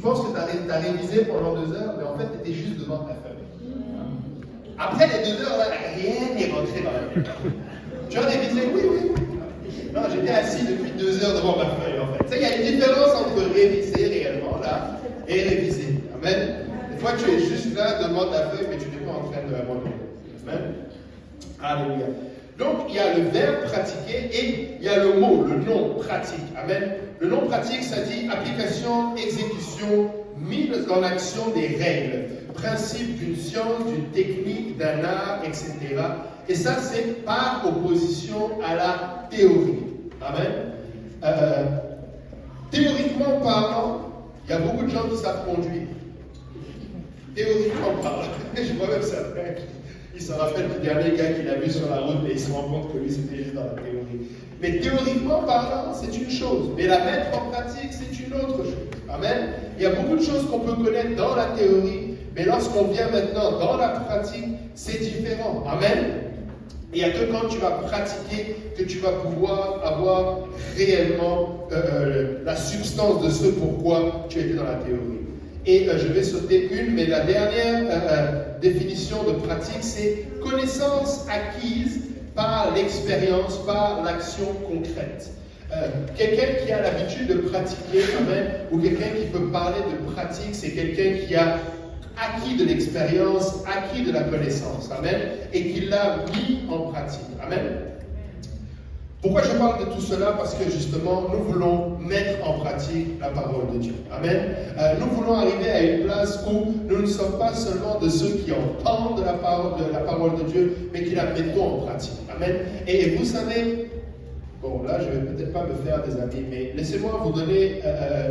penses que tu as révisé pendant 2 heures, mais en fait, tu étais juste devant ta feuille. Après les 2 heures, là, rien n'est rentré dans la tête. Tu as révisé? Oui, oui, oui. Non, j'étais assis depuis 2 heures devant ma feuille, en fait. Tu sais, il y a une différence entre réviser réellement, là, et réviser. Amen. Des fois, tu es juste là devant ta feuille, mais tu n'es pas en train de la regarder. Amen. Alléluia. Donc, il y a le verbe pratiquer et il y a le mot, le nom pratique. Amen. Le nom pratique, ça dit application, exécution, mise en action des règles, principe d'une science, d'une technique, d'un art, etc. Et ça, c'est par opposition à la théorie. Amen. Théoriquement parlant, il y a beaucoup de gens qui savent conduire. Théoriquement parlant, je vois même ça. Il se rappelle du dernier gars qu'il a vu sur la route et il se rend compte que lui, c'était juste dans la théorie. Mais théoriquement parlant, c'est une chose. Mais la mettre en pratique, c'est une autre chose. Amen. Il y a beaucoup de choses qu'on peut connaître dans la théorie, mais lorsqu'on vient maintenant dans la pratique, c'est différent. Amen. Il n'y a que quand tu vas pratiquer que tu vas pouvoir avoir réellement la substance de ce pourquoi tu étais dans la théorie. Et je vais sauter une, mais la dernière définition de pratique, c'est connaissance acquise par l'expérience, par l'action concrète. Quelqu'un qui a l'habitude de pratiquer, amen, ou quelqu'un qui peut parler de pratique, c'est quelqu'un qui a acquis de l'expérience, acquis de la connaissance, amen, et qui l'a mis en pratique, amen. Pourquoi je parle de tout cela? Parce que justement, nous voulons mettre en pratique la parole de Dieu. Amen. Nous voulons arriver à une place où nous ne sommes pas seulement de ceux qui entendent la parole de Dieu, mais qui la mettons en pratique. Amen. Et vous savez, bon là je ne vais peut-être pas me faire des amis, mais laissez-moi vous donner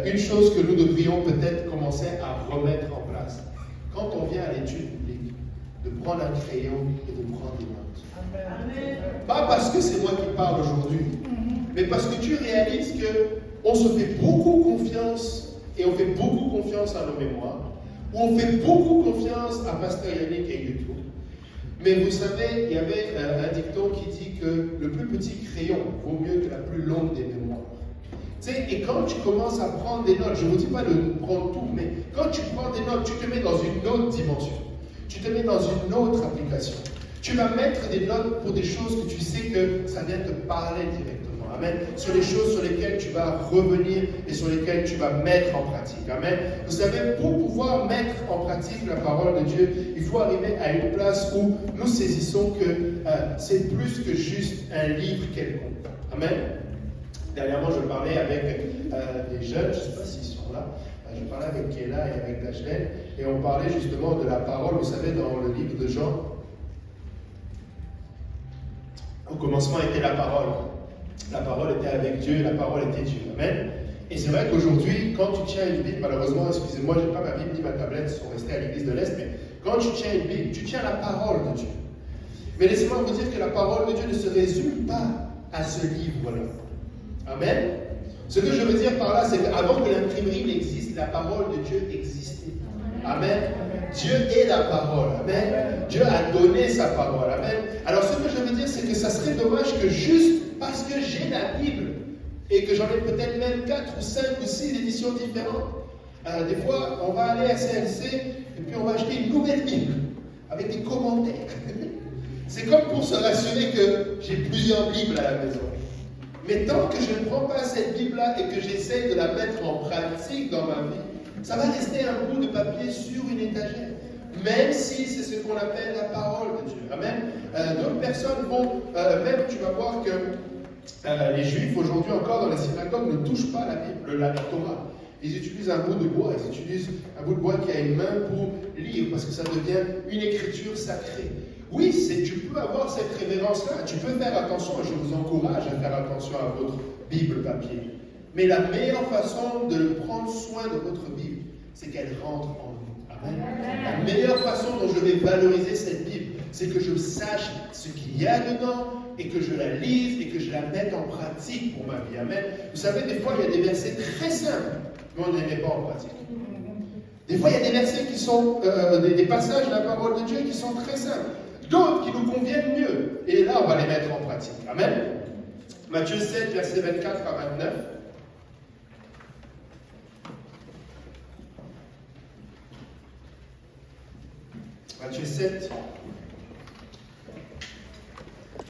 une chose que nous devrions peut-être commencer à remettre en place. Quand on vient à l'étude biblique, de prendre un crayon et de prendre des notes. Amen. Pas parce que c'est moi qui parle aujourd'hui, mais parce que tu réalises qu'on se fait beaucoup confiance, et on fait beaucoup confiance à nos mémoires, ou on fait beaucoup confiance à Pasteur Yannick et YouTube. Mais vous savez, il y avait un dicton qui dit que le plus petit crayon vaut mieux que la plus longue des mémoires. Tu sais, et quand tu commences à prendre des notes, je ne vous dis pas de prendre tout, mais quand tu prends des notes, tu te mets dans une autre dimension. Tu te mets dans une autre application. Tu vas mettre des notes pour des choses que tu sais que ça vient te parler directement. Amen. Sur les choses sur lesquelles tu vas revenir et sur lesquelles tu vas mettre en pratique. Amen. Vous savez, pour pouvoir mettre en pratique la parole de Dieu, il faut arriver à une place où nous saisissons que c'est plus que juste un livre quelconque. Amen. Dernièrement, je parlais avec des jeunes, je ne sais pas s'ils sont là. Je parlais avec Kéla et avec Dajlen, et on parlait justement de la parole. Vous savez, dans le livre de Jean, au commencement était la parole. La parole était avec Dieu, la parole était Dieu. Amen. Et c'est vrai qu'aujourd'hui, quand tu tiens une Bible, malheureusement, excusez-moi, je n'ai pas ma Bible ni ma tablette, sont restés à l'église de l'Est, mais quand tu tiens une Bible, tu tiens la parole de Dieu. Mais laissez-moi vous dire que la parole de Dieu ne se résume pas à ce livre-là. Amen. Ce que je veux dire par là, c'est qu'avant que l'imprimerie n'existe, la parole de Dieu existait. Amen. Dieu est la parole. Amen. Dieu a donné sa parole. Amen. Alors ce que je veux dire, c'est que ça serait dommage que juste parce que j'ai la Bible et que j'en ai peut-être même 4 ou 5 ou 6 éditions différentes, des fois on va aller à CLC et puis on va acheter une nouvelle Bible avec des commentaires. C'est comme pour se rassurer que j'ai plusieurs Bibles à la maison. Mais tant que je ne prends pas cette Bible-là et que j'essaie de la mettre en pratique dans ma vie, ça va rester un bout de papier sur une étagère. Même si c'est ce qu'on appelle la parole de Dieu. Amen. D'autres personnes vont, même tu vas voir que les Juifs aujourd'hui encore dans la synagogue ne touchent pas la Bible, la Torah. Ils utilisent un bout de bois, ils utilisent un bout de bois qui a une main pour lire, parce que ça devient une écriture sacrée. Oui, tu peux avoir cette révérence-là, tu peux faire attention, et je vous encourage à faire attention à votre Bible papier. Mais la meilleure façon de prendre soin de votre Bible, c'est qu'elle rentre en vous. Amen. La meilleure façon dont je vais valoriser cette Bible, c'est que je sache ce qu'il y a dedans, et que je la lise, et que je la mette en pratique pour ma vie. Amen. Vous savez, des fois, il y a des versets très simples, mais on ne les met pas en pratique. Des fois, il y a des versets qui sont, des passages de la parole de Dieu qui sont très simples. D'autres qui nous conviennent mieux. Et là, on va les mettre en pratique. Amen. Matthieu 7, versets 24 à 29. Matthieu 7,